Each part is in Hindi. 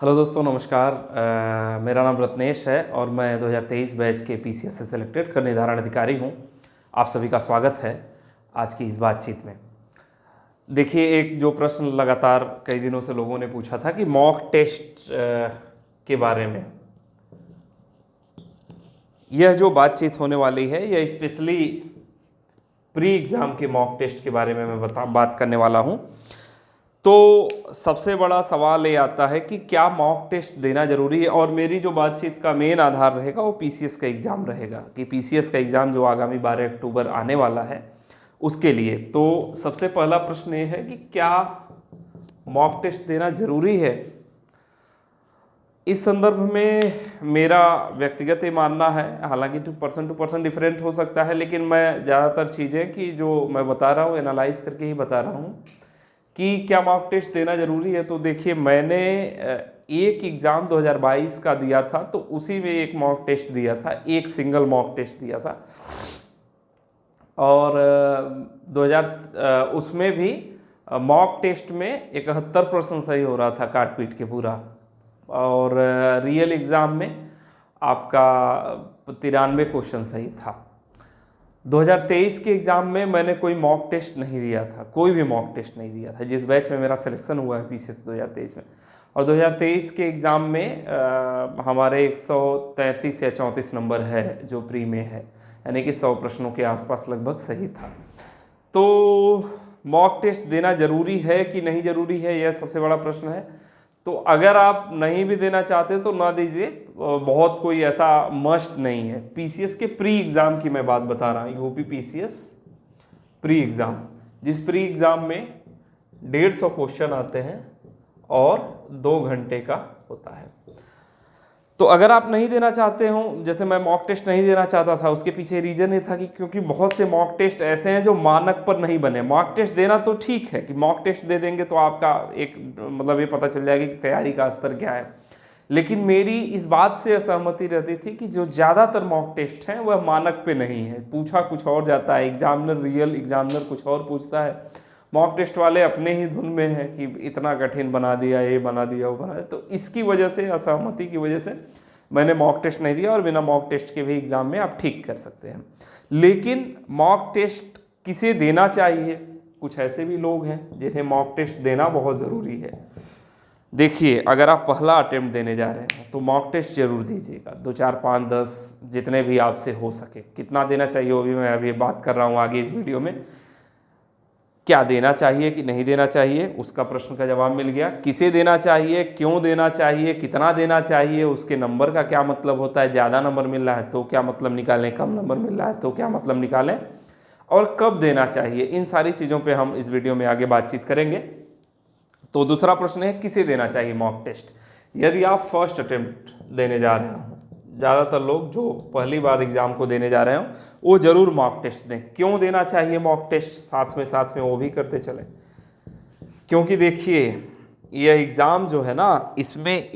हेलो दोस्तों, नमस्कार। मेरा नाम रत्नेश है और मैं 2023 बैच के पीसीएस से सिलेक्टेड कर निर्धारण अधिकारी हूं। आप सभी का स्वागत है आज की इस बातचीत में। देखिए, एक जो प्रश्न लगातार कई दिनों से लोगों ने पूछा था कि मॉक टेस्ट के बारे में, यह जो बातचीत होने वाली है यह स्पेशली प्री एग्ज़ाम के मॉक टेस्ट के बारे में मैं बात करने वाला हूं। तो सबसे बड़ा सवाल ये आता है कि क्या मॉक टेस्ट देना ज़रूरी है, और मेरी जो बातचीत का मेन आधार रहेगा वो पीसीएस का एग्ज़ाम रहेगा कि पीसीएस का एग्ज़ाम जो आगामी 12 अक्टूबर आने वाला है उसके लिए। तो सबसे पहला प्रश्न ये है कि क्या मॉक टेस्ट देना ज़रूरी है। इस संदर्भ में मेरा व्यक्तिगत ये मानना है, हालांकि टू पर्सन डिफरेंट हो सकता है, लेकिन मैं ज़्यादातर चीज़ें कि जो मैं बता रहा हूँ एनालाइज करके ही बता रहा हूँ कि क्या मॉक टेस्ट देना ज़रूरी है। तो देखिए, मैंने एक एग्ज़ाम 2022 का दिया था, तो उसी में एक मॉक टेस्ट दिया था, एक सिंगल मॉक टेस्ट दिया था, और उसमें भी मॉक टेस्ट में 71% सही हो रहा था काट पीट के पूरा, और रियल एग्ज़ाम में आपका 93 क्वेश्चन सही था। 2023 के एग्ज़ाम में मैंने कोई मॉक टेस्ट नहीं दिया था, कोई भी मॉक टेस्ट नहीं दिया था, जिस बैच में मेरा सिलेक्शन हुआ है पीसीएस 2023 में। और 2023 के एग्ज़ाम में हमारे 133 या 34 नंबर है जो प्री में है, यानी कि 100 प्रश्नों के आसपास लगभग सही था। तो मॉक टेस्ट देना ज़रूरी है कि नहीं ज़रूरी है, यह सबसे बड़ा प्रश्न है। तो अगर आप नहीं भी देना चाहते तो ना दीजिए, बहुत कोई ऐसा मस्ट नहीं है। पीसीएस के प्री एग्ज़ाम की मैं बात बता रहा हूँ, यूपी पीसीएस प्री एग्ज़ाम, जिस प्री एग्ज़ाम में 150 क्वेश्चन आते हैं और 2 घंटे का होता है। तो अगर आप नहीं देना चाहते हो, जैसे मैं मॉक टेस्ट नहीं देना चाहता था, उसके पीछे रीज़न ये था कि क्योंकि बहुत से मॉक टेस्ट ऐसे हैं जो मानक पर नहीं बने। मॉक टेस्ट देना तो ठीक है कि मॉक टेस्ट दे देंगे तो आपका एक मतलब ये पता चल जाएगा कि तैयारी का स्तर क्या है, लेकिन मेरी इस बात से असहमति रहती थी कि जो ज़्यादातर मॉक टेस्ट हैं वह मानक पे नहीं है, पूछा कुछ और जाता है, एग्जामिनर रियल एग्जामिनर कुछ और पूछता है, मॉक टेस्ट वाले अपने ही धुन में है कि इतना कठिन बना दिया, ये बना दिया, वो बना दिया। तो इसकी वजह से, असहमति की वजह से मैंने मॉक टेस्ट नहीं दिया, और बिना मॉक टेस्ट के भी एग्ज़ाम में आप ठीक कर सकते हैं। लेकिन मॉक टेस्ट किसे देना चाहिए, कुछ ऐसे भी लोग हैं जिन्हें मॉक टेस्ट देना बहुत ज़रूरी है। देखिए, अगर आप पहला अटेम्प्ट देने जा रहे हैं तो मॉक टेस्ट जरूर दीजिएगा, 2, 4, 5, 10 जितने भी आपसे हो सके। कितना देना चाहिए वो भी मैं अभी बात कर रहा हूँ आगे इस वीडियो में। क्या देना चाहिए कि नहीं देना चाहिए, उसका प्रश्न का जवाब मिल गया। किसे देना चाहिए, क्यों देना चाहिए, कितना देना चाहिए, उसके नंबर का क्या मतलब होता है, ज़्यादा नंबर मिल रहा है तो क्या मतलब निकालें, कम नंबर मिल रहा है तो क्या मतलब निकालें, और कब देना चाहिए, इन सारी चीज़ों पे हम इस वीडियो में आगे बातचीत करेंगे। तो दूसरा प्रश्न है किसे देना चाहिए मॉक टेस्ट। यदि आप फर्स्ट अटेम्प्ट देने जा रहे हो, ज़्यादातर लोग जो पहली बार एग्ज़ाम को देने जा रहे हो वो ज़रूर मॉक टेस्ट दें। क्यों देना चाहिए मॉक टेस्ट, साथ में वो भी करते चलें, क्योंकि देखिए यह एग्ज़ाम जो है ना, इसमें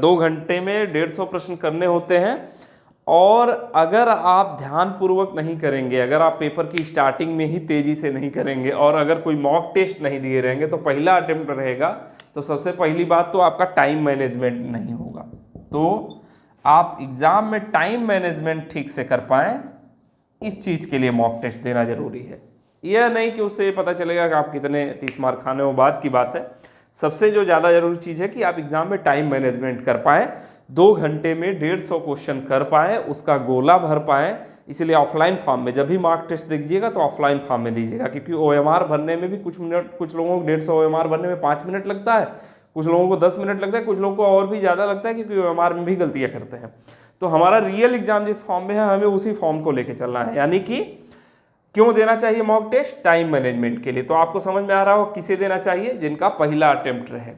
2 घंटे में 150 प्रश्न करने होते हैं, और अगर आप ध्यानपूर्वक नहीं करेंगे, अगर आप पेपर की स्टार्टिंग में ही तेज़ी से नहीं करेंगे, और अगर कोई मॉक टेस्ट नहीं दिए रहेंगे, तो पहला अटेम्प्ट रहेगा, तो सबसे पहली बात तो आपका टाइम मैनेजमेंट नहीं होगा। तो आप एग्ज़ाम में टाइम मैनेजमेंट ठीक से कर पाएँ, इस चीज़ के लिए मॉक टेस्ट देना ज़रूरी है। यह नहीं कि उससे पता चलेगा कि आप कितने 30 मार्क खाने, वो बात की बात है। सबसे जो ज़्यादा ज़रूरी चीज़ है कि आप एग्ज़ाम में टाइम मैनेजमेंट कर पाएँ, 2 घंटे में 150 क्वेश्चन कर पाएँ, उसका गोला भर पाएँ। इसलिए ऑफलाइन फॉर्म में जब भी मॉक टेस्ट दीजिएगा तो ऑफलाइन फॉर्म में दीजिएगा, क्योंकि ओएमआर भरने में भी कुछ लोगों को 150 ओएमआर भरने में 5 मिनट लगता है, कुछ लोगों को 10 मिनट लगता है, कुछ लोगों को और भी ज़्यादा लगता है, क्योंकि ओएमआर में भी गलतियाँ करते हैं। तो हमारा रियल एग्जाम जिस फॉर्म में है, हमें उसी फॉर्म को लेके चलना है। यानी कि क्यों देना चाहिए मॉक टेस्ट, टाइम मैनेजमेंट के लिए। तो आपको समझ में आ रहा हो किसे देना चाहिए, जिनका पहला अटेम्प्ट रहे।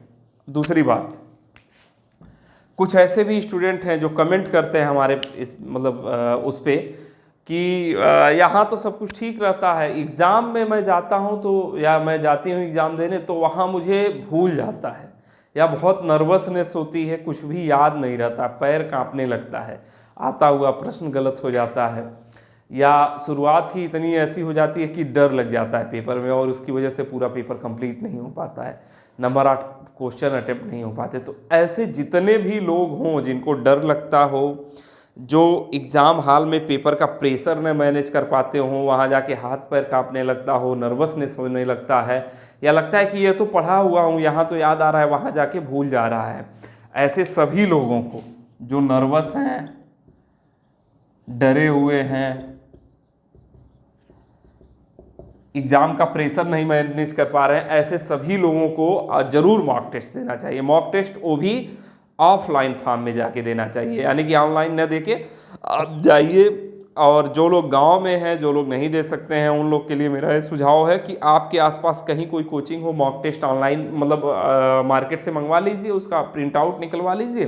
दूसरी बात, कुछ ऐसे भी स्टूडेंट हैं जो कमेंट करते हैं हमारे इस उस पे कि यहाँ तो सब कुछ ठीक रहता है, एग्ज़ाम में मैं जाता हूँ तो, या मैं जाती हूँ एग्ज़ाम देने तो वहाँ मुझे भूल जाता है, या बहुत नर्वसनेस होती है, कुछ भी याद नहीं रहता, पैर कांपने लगता है, आता हुआ प्रश्न गलत हो जाता है, या शुरुआत ही इतनी ऐसी हो जाती है कि डर लग जाता है पेपर में, और उसकी वजह से पूरा पेपर कंप्लीट नहीं हो पाता है। नंबर 8 क्वेश्चन अटेम्प्ट नहीं हो पाते। तो ऐसे जितने भी लोग हों जिनको डर लगता हो, जो एग्ज़ाम हॉल में पेपर का प्रेशर न मैनेज कर पाते हों, वहाँ जाके हाथ पैर कांपने लगता हो, नर्वसनेस होने लगता है, या लगता है कि ये तो पढ़ा हुआ हूँ, यहाँ तो याद आ रहा है, वहाँ जाके भूल जा रहा है, ऐसे सभी लोगों को जो नर्वस हैं, डरे हुए हैं, एग्ज़ाम का प्रेशर नहीं मैनेज कर पा रहे हैं, ऐसे सभी लोगों को ज़रूर मॉक टेस्ट देना चाहिए। मॉक टेस्ट वो भी ऑफलाइन फॉर्म में जाके देना चाहिए, यानी कि ऑनलाइन न देके आप जाइए। और जो लोग गांव में हैं, जो लोग नहीं दे सकते हैं, उन लोग के लिए मेरा ये सुझाव है कि आपके आसपास कहीं कोई कोचिंग हो, मॉक टेस्ट ऑनलाइन मतलब मार्केट से मंगवा लीजिए, उसका प्रिंट आउट निकलवा लीजिए।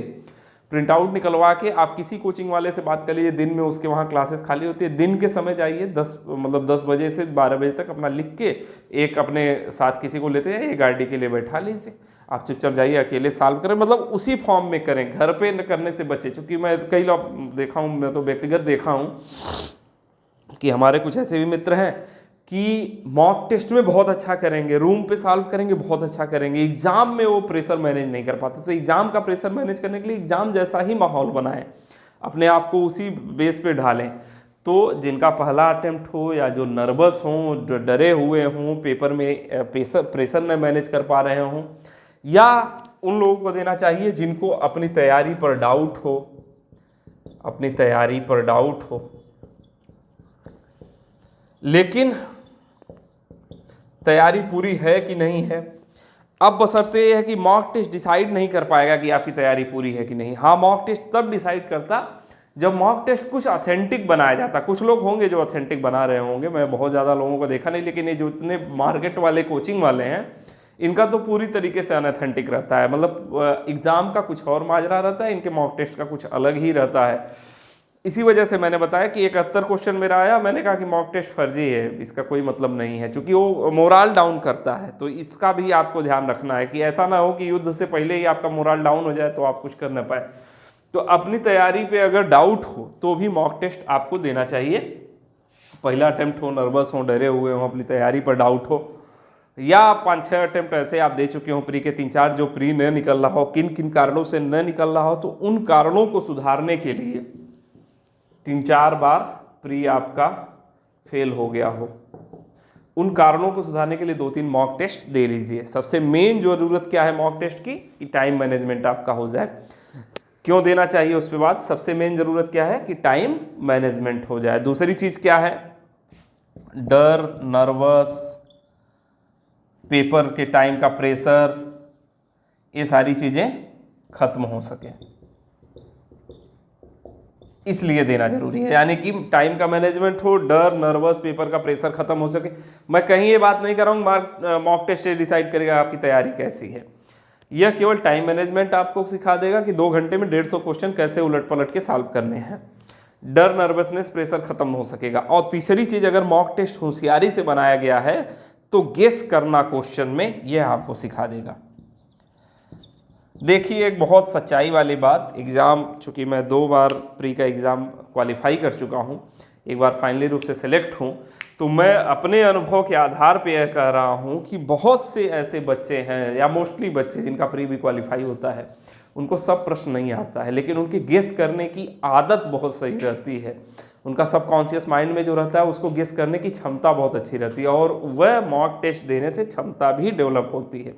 प्रिंट आउट निकलवा के आप किसी कोचिंग वाले से बात कर लीजिए, दिन में उसके वहाँ क्लासेस खाली होती है, दिन के समय जाइए, 10 बजे से 12 बजे तक अपना लिख के एक अपने साथ किसी को लेते हैं, एक गाड़ी के लिए बैठा लीजिए, आप चुपचाप जाइए, अकेले सॉल्व करें, मतलब उसी फॉर्म में करें, घर पे न करने से बचे। चूँकि मैं कई लोग देखा हूँ, मैं तो व्यक्तिगत देखा हूँ कि हमारे कुछ ऐसे भी मित्र हैं कि मॉक टेस्ट में बहुत अच्छा करेंगे, रूम पे सॉल्व करेंगे, बहुत अच्छा करेंगे, एग्ज़ाम में वो प्रेशर मैनेज नहीं कर पाते। तो एग्ज़ाम का प्रेशर मैनेज करने के लिए एग्ज़ाम जैसा ही माहौल बनाएं, अपने आप को उसी बेस पे ढालें। तो जिनका पहला अटेम्प्ट हो, या जो नर्वस हों, जो डरे हुए हों, पेपर में प्रेशर न मैनेज कर पा रहे हों, या उन लोगों को देना चाहिए जिनको अपनी तैयारी पर डाउट हो, अपनी तैयारी पर डाउट हो, लेकिन तैयारी पूरी है कि नहीं है। अब बशर्ते ये है कि मॉक टेस्ट डिसाइड नहीं कर पाएगा कि आपकी तैयारी पूरी है कि नहीं। हाँ, मॉक टेस्ट तब डिसाइड करता जब मॉक टेस्ट कुछ ऑथेंटिक बनाया जाता। कुछ लोग होंगे जो ऑथेंटिक बना रहे होंगे, मैं बहुत ज़्यादा लोगों को देखा नहीं, लेकिन ये जो इतने मार्केट वाले कोचिंग वाले हैं, इनका तो पूरी तरीके से अनऑथेंटिक रहता है। मतलब एग्ज़ाम का कुछ और माजरा रहता है, इनके मॉक टेस्ट का कुछ अलग ही रहता है। इसी वजह से मैंने बताया कि 71 क्वेश्चन मेरा आया, मैंने कहा कि मॉक टेस्ट फर्जी है, इसका कोई मतलब नहीं है, क्योंकि वो मोरल डाउन करता है। तो इसका भी आपको ध्यान रखना है कि ऐसा ना हो कि युद्ध से पहले ही आपका मोरल डाउन हो जाए तो आप कुछ कर ना पाए। तो अपनी तैयारी पे अगर डाउट हो तो भी मॉक टेस्ट आपको देना चाहिए। पहला अटेम्प्ट हो, नर्वस हो, डरे हुए हो, अपनी तैयारी पर डाउट हो, या 5-6 अटेम्प्ट ऐसे आप दे चुके हो, प्री के 3-4 जो प्री न निकल रहा हो, किन किन कारणों से न निकल रहा हो, तो उन कारणों को सुधारने के लिए 3-4 बार प्री आपका फेल हो गया हो, उन कारणों को सुधारने के लिए 2-3 मॉक टेस्ट दे लीजिए। सबसे मेन ज़रूरत क्या है मॉक टेस्ट की, कि टाइम मैनेजमेंट आपका हो जाए। क्यों देना चाहिए उस पे बात, सबसे मेन ज़रूरत क्या है कि टाइम मैनेजमेंट हो जाए। दूसरी चीज़ क्या है, डर, नर्वस, पेपर के टाइम का प्रेशर, ये सारी चीज़ें खत्म हो सके, इसलिए देना जरूरी है। यानी कि टाइम का मैनेजमेंट हो, डर, नर्वस, पेपर का प्रेशर खत्म हो सके। मैं कहीं ये बात नहीं कर रहा हूँ मॉक टेस्ट डिसाइड करेगा आपकी तैयारी कैसी है। यह केवल टाइम मैनेजमेंट आपको सिखा देगा कि 2 घंटे में 150 क्वेश्चन कैसे उलट पलट के सॉल्व करने हैं। डर, नर्वसनेस, प्रेशर खत्म हो सकेगा। और तीसरी चीज़, अगर मॉक टेस्ट होशियारी से बनाया गया है तो गेस करना क्वेश्चन में, यह आपको सिखा देगा। देखिए, एक बहुत सच्चाई वाली बात, एग्ज़ाम, चूँकि मैं 2 बार प्री का एग्ज़ाम क्वालिफाई कर चुका हूँ, एक बार फाइनली रूप से सिलेक्ट हूँ, तो मैं अपने अनुभव के आधार पे यह कह रहा हूँ कि बहुत से ऐसे बच्चे हैं, या मोस्टली बच्चे जिनका प्री भी क्वालिफाई होता है, उनको सब प्रश्न नहीं आता है, लेकिन उनकी गेस करने की आदत बहुत सही रहती है। उनका सबकॉन्शियस माइंड में जो रहता है उसको गेस करने की क्षमता बहुत अच्छी रहती है, और वह मॉक टेस्ट देने से क्षमता भी डेवलप होती है।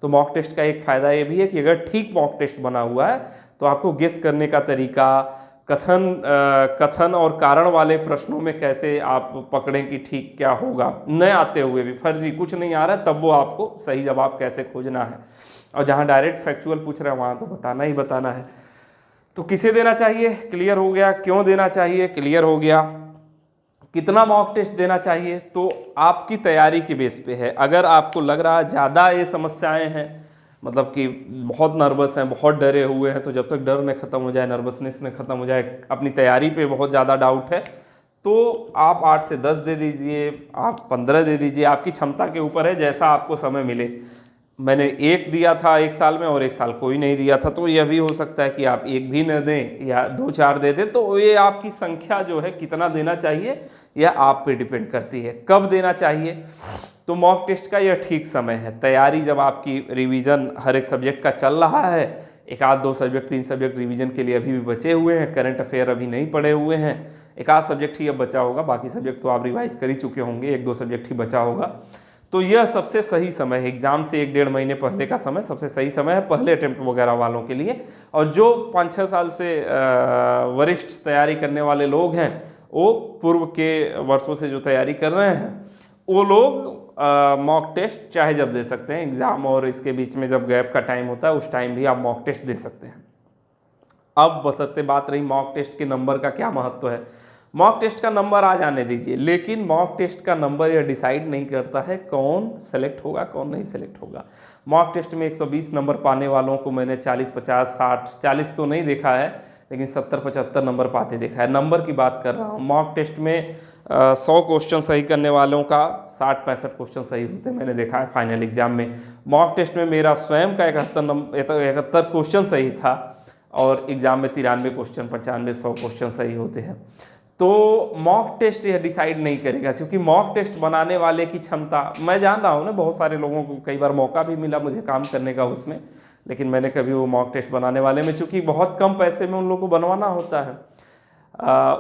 तो मॉक टेस्ट का एक फ़ायदा ये भी है कि अगर ठीक मॉक टेस्ट बना हुआ है तो आपको गेस करने का तरीका, कथन और कारण वाले प्रश्नों में कैसे आप पकड़ें कि ठीक क्या होगा, न आते हुए भी, फर्जी कुछ नहीं आ रहा है तब वो आपको सही जवाब कैसे खोजना है। और जहाँ डायरेक्ट फैक्चुअल पूछ रहे हैं वहाँ तो बताना ही बताना है। तो किसे देना चाहिए, क्लियर हो गया। क्यों देना चाहिए, क्लियर हो गया। कितना मॉक टेस्ट देना चाहिए, तो आपकी तैयारी के बेस पे है। अगर आपको लग रहा है ज़्यादा ये समस्याएं हैं, मतलब कि बहुत नर्वस हैं, बहुत डरे हुए हैं, तो जब तक डर न ख़त्म हो जाए, नर्वसनेस न ख़त्म हो जाए, अपनी तैयारी पे बहुत ज़्यादा डाउट है, तो आप 8 से 10 दे दीजिए, आप 15 दे दीजिए, आपकी क्षमता के ऊपर है, जैसा आपको समय मिले। मैंने एक दिया था एक साल में और एक साल कोई नहीं दिया था, तो यह भी हो सकता है कि आप एक भी न दें या 2-4 दे दें। तो ये आपकी संख्या जो है कितना देना चाहिए यह आप पे डिपेंड करती है। कब देना चाहिए, तो मॉक टेस्ट का यह ठीक समय है। तैयारी जब आपकी रिवीजन हर एक सब्जेक्ट का चल रहा है, एक आध 2 सब्जेक्ट 3 सब्जेक्ट रिवीजन के लिए अभी भी बचे हुए हैं, करंट अफेयर अभी नहीं पढ़े हुए हैं, एक आध सब्जेक्ट ही अब बचा होगा, बाकी सब्जेक्ट तो आप रिवाइज कर ही चुके होंगे, 1-2 सब्जेक्ट ही बचा होगा। तो यह सबसे सही समय है, एग्ज़ाम से 1-1.5 महीने पहले का समय सबसे सही समय है पहले अटेम्प्ट वगैरह वालों के लिए। और जो 5-6 साल से वरिष्ठ तैयारी करने वाले लोग हैं, वो पूर्व के वर्षों से जो तैयारी कर रहे हैं, वो लोग मॉक टेस्ट चाहे जब दे सकते हैं। एग्ज़ाम और इसके बीच में जब गैप का टाइम होता है उस टाइम भी आप मॉक टेस्ट दे सकते हैं। अब बशर्ते बात रही मॉक टेस्ट के नंबर का क्या महत्व है। मॉक टेस्ट का नंबर आ जाने दीजिए, लेकिन मॉक टेस्ट का नंबर यह डिसाइड नहीं करता है कौन सेलेक्ट होगा कौन नहीं सेलेक्ट होगा। मॉक टेस्ट में 120 नंबर पाने वालों को मैंने 40, 50, 60, 40 तो नहीं देखा है, लेकिन 70-75 नंबर पाते देखा है। नंबर की बात कर रहा हूँ। मॉक टेस्ट में 100 क्वेश्चन सही करने वालों का 60-65 क्वेश्चन सही होते मैंने देखा है फाइनल एग्जाम में। मॉक टेस्ट में मेरा स्वयं का 71 क्वेश्चन सही था और एग्ज़ाम में 93 क्वेश्चन, 95-100 क्वेश्चन सही होते हैं। तो मॉक टेस्ट यह डिसाइड नहीं करेगा, क्योंकि मॉक टेस्ट बनाने वाले की क्षमता, मैं जान रहा हूँ ना, बहुत सारे लोगों को कई बार मौका भी मिला मुझे काम करने का उसमें, लेकिन मैंने कभी वो मॉक टेस्ट बनाने वाले में, चूँकि बहुत कम पैसे में उन लोगों को बनवाना होता है,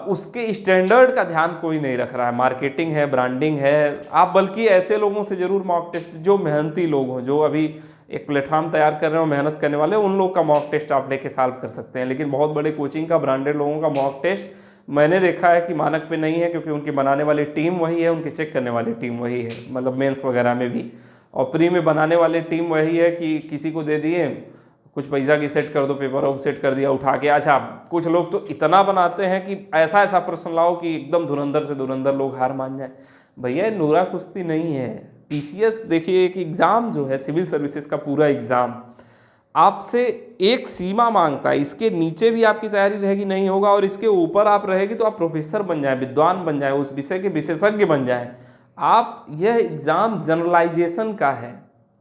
उसके स्टैंडर्ड का ध्यान कोई नहीं रख रहा है। मार्केटिंग है, ब्रांडिंग है, आप बल्कि ऐसे लोगों से ज़रूर मॉक टेस्ट, जो मेहनती लोग हों, जो अभी एक प्लेटफॉर्म तैयार कर रहे हो, मेहनत करने वाले, उन लोग का मॉक टेस्ट आप लेके सॉल्व कर सकते हैं। लेकिन बहुत बड़े कोचिंग का, ब्रांडेड लोगों का मॉक टेस्ट मैंने देखा है कि मानक पे नहीं है, क्योंकि उनके बनाने वाली टीम वही है, उनके चेक करने वाली टीम वही है, मतलब मेंस वगैरह में भी, और प्री में बनाने वाली टीम वही है कि किसी को दे दिए कुछ पैसा की सेट कर दो, पेपर और सेट कर दिया उठा के। अच्छा, कुछ लोग तो इतना बनाते हैं कि ऐसा ऐसा प्रश्न लाओ कि एकदम धुरंधर से धुरंधर लोग हार मान जाए। भैया नूरा कुश्ती नहीं है। पीसीएस देखिए, एक एग्ज़ाम जो है सिविल सर्विसेज का पूरा एग्ज़ाम आपसे एक सीमा मांगता है, इसके नीचे भी आपकी तैयारी रहेगी नहीं होगा, और इसके ऊपर आप रहेगी तो आप प्रोफेसर बन जाए, विद्वान बन जाए, उस विषय के विशेषज्ञ बन जाए आप। यह एग्ज़ाम जनरलाइजेशन का है,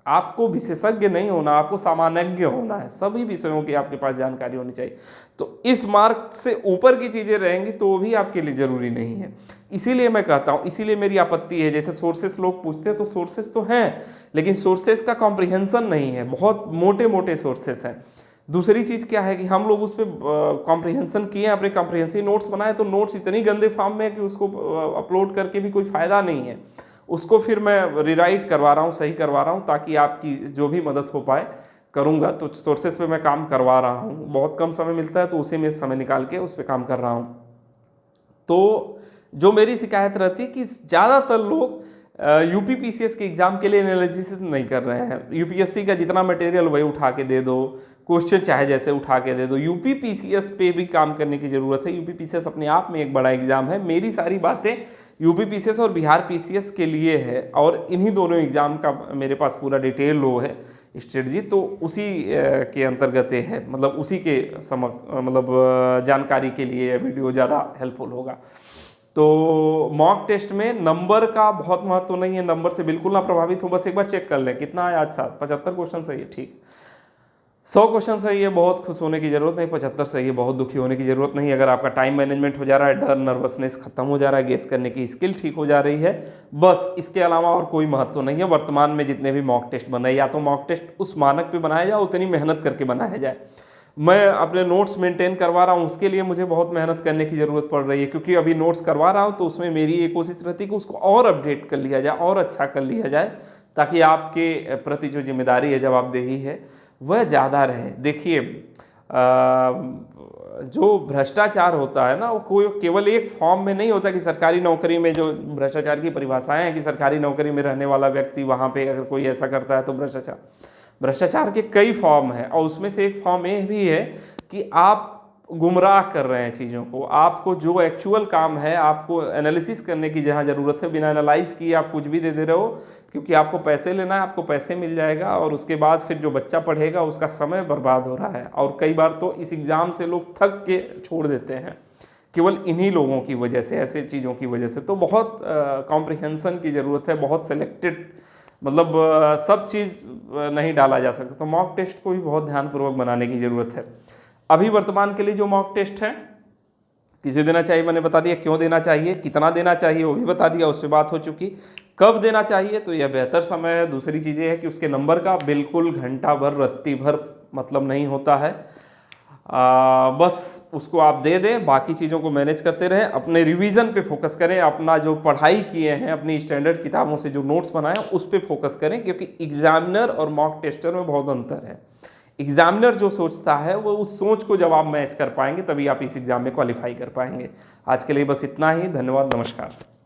आपको विशेषज्ञ नहीं होना, आपको सामान्यज्ञ होना है, सभी विषयों की आपके पास जानकारी होनी चाहिए। तो इस मार्क से ऊपर की चीज़ें रहेंगी तो वो भी आपके लिए ज़रूरी नहीं है। इसीलिए मैं कहता हूँ, इसीलिए मेरी आपत्ति है, जैसे सोर्सेस लोग पूछते हैं तो सोर्सेस तो हैं, लेकिन सोर्सेस का कॉम्प्रिहेंसन नहीं है, बहुत मोटे मोटे सोर्सेस हैं। दूसरी चीज़ क्या है कि हम लोग उस पर कॉम्प्रिहेंसन किए, अपने कॉम्प्रिहेंसिव नोट्स बनाए, तो नोट्स इतनी गंदे फॉर्म में है कि उसको अपलोड करके भी कोई फ़ायदा नहीं है। उसको फिर मैं रिराइट करवा रहा हूँ, सही करवा रहा हूँ, ताकि आपकी जो भी मदद हो पाए करूँगा। तो सोर्सेस पे मैं काम करवा रहा हूँ, बहुत कम समय मिलता है तो उसी में समय निकाल के उस पर काम कर रहा हूँ। तो जो मेरी शिकायत रहती है कि ज़्यादातर लोग यूपी पीसीएस के एग्ज़ाम के लिए एनालिसिस नहीं कर रहे हैं। यूपीएससी का जितना मटेरियल वही उठा के दे दो, क्वेश्चन चाहे जैसे उठा के दे दो। यूपी पीसीएस पे भी काम करने की ज़रूरत है। यूपी पीसीएस अपने आप में एक बड़ा एग्ज़ाम है। मेरी सारी बातें यूपी पीसीएस और बिहार पीसीएस के लिए है, और इन्हीं दोनों एग्ज़ाम का मेरे पास पूरा डिटेल लो है स्ट्रेटजी, तो उसी के अंतर्गत है, मतलब उसी के मतलब जानकारी के लिए वीडियो ज़्यादा हेल्पफुल होगा। तो मॉक टेस्ट में नंबर का बहुत महत्व नहीं है, नंबर से बिल्कुल ना प्रभावित हो, बस एक बार चेक कर लें कितना आया। अच्छा 75 क्वेश्चन सही है, ठीक। 100 क्वेश्चन सही है, बहुत खुश होने की ज़रूरत नहीं। 75 सही है, बहुत दुखी होने की ज़रूरत नहीं। अगर आपका टाइम मैनेजमेंट हो जा रहा है, डर नर्वसनेस खत्म हो जा रहा है, गेस करने की स्किल ठीक हो जा रही है, बस इसके अलावा और कोई महत्व नहीं है। वर्तमान में जितने भी मॉक टेस्ट बन रहे हैं, या तो मॉक टेस्ट उस मानक पे बनाया जाए, उतनी मेहनत करके बनाया जाए। मैं अपने नोट्स मेंटेन करवा रहा हूँ, उसके लिए मुझे बहुत मेहनत करने की ज़रूरत पड़ रही है, क्योंकि अभी नोट्स करवा रहा हूँ तो उसमें मेरी ये कोशिश रहती है कि उसको और अपडेट कर लिया जाए और अच्छा कर लिया जाए, ताकि आपके प्रति जो जिम्मेदारी है, जवाबदेही है, वह ज़्यादा रहे। देखिए जो भ्रष्टाचार होता है ना, वो कोई केवल एक फॉर्म में नहीं होता कि सरकारी नौकरी में जो भ्रष्टाचार की परिभाषाएं हैं कि सरकारी नौकरी में रहने वाला व्यक्ति वहाँ पे अगर कोई ऐसा करता है तो भ्रष्टाचार के कई फॉर्म हैं, और उसमें से एक फॉर्म ये भी है कि आप गुमराह कर रहे हैं चीज़ों को। आपको जो एक्चुअल काम है, आपको एनालिसिस करने की जहाँ ज़रूरत है, बिना एनालाइज किए आप कुछ भी दे दे रहे हो, क्योंकि आपको पैसे लेना है, आपको पैसे मिल जाएगा, और उसके बाद फिर जो बच्चा पढ़ेगा उसका समय बर्बाद हो रहा है। और कई बार तो इस एग्ज़ाम से लोग थक के छोड़ देते हैं, केवल इन्हीं लोगों की वजह से, ऐसे चीज़ों की वजह से। तो बहुत कॉम्प्रिहेंसन की ज़रूरत है, बहुत सेलेक्टेड मतलब सब चीज़ नहीं डाला जा सकता। तो मॉक टेस्ट को भी बहुत ध्यानपूर्वक बनाने की ज़रूरत है। अभी वर्तमान के लिए जो मॉक टेस्ट है, किसे देना चाहिए मैंने बता दिया, क्यों देना चाहिए, कितना देना चाहिए वो भी बता दिया, उस पर बात हो चुकी। कब देना चाहिए, तो यह बेहतर समय है। दूसरी चीज़ें है कि उसके नंबर का बिल्कुल घंटा भर रत्ती भर मतलब नहीं होता है। बस उसको आप दे दें, बाकी चीज़ों को मैनेज करते रहें, अपने रिवीजन पे फोकस करें, अपना जो पढ़ाई किए हैं, अपनी स्टैंडर्ड किताबों से जो नोट्स बनाए हैं उस पर फोकस करें, क्योंकि एग्जामिनर और मॉक टेस्टर में बहुत अंतर है। एग्जामिनर जो सोचता है वो उस सोच को जब आप मैच कर पाएंगे तभी आप इस एग्ज़ाम में क्वालिफाई कर पाएंगे। आज के लिए बस इतना ही, धन्यवाद, नमस्कार।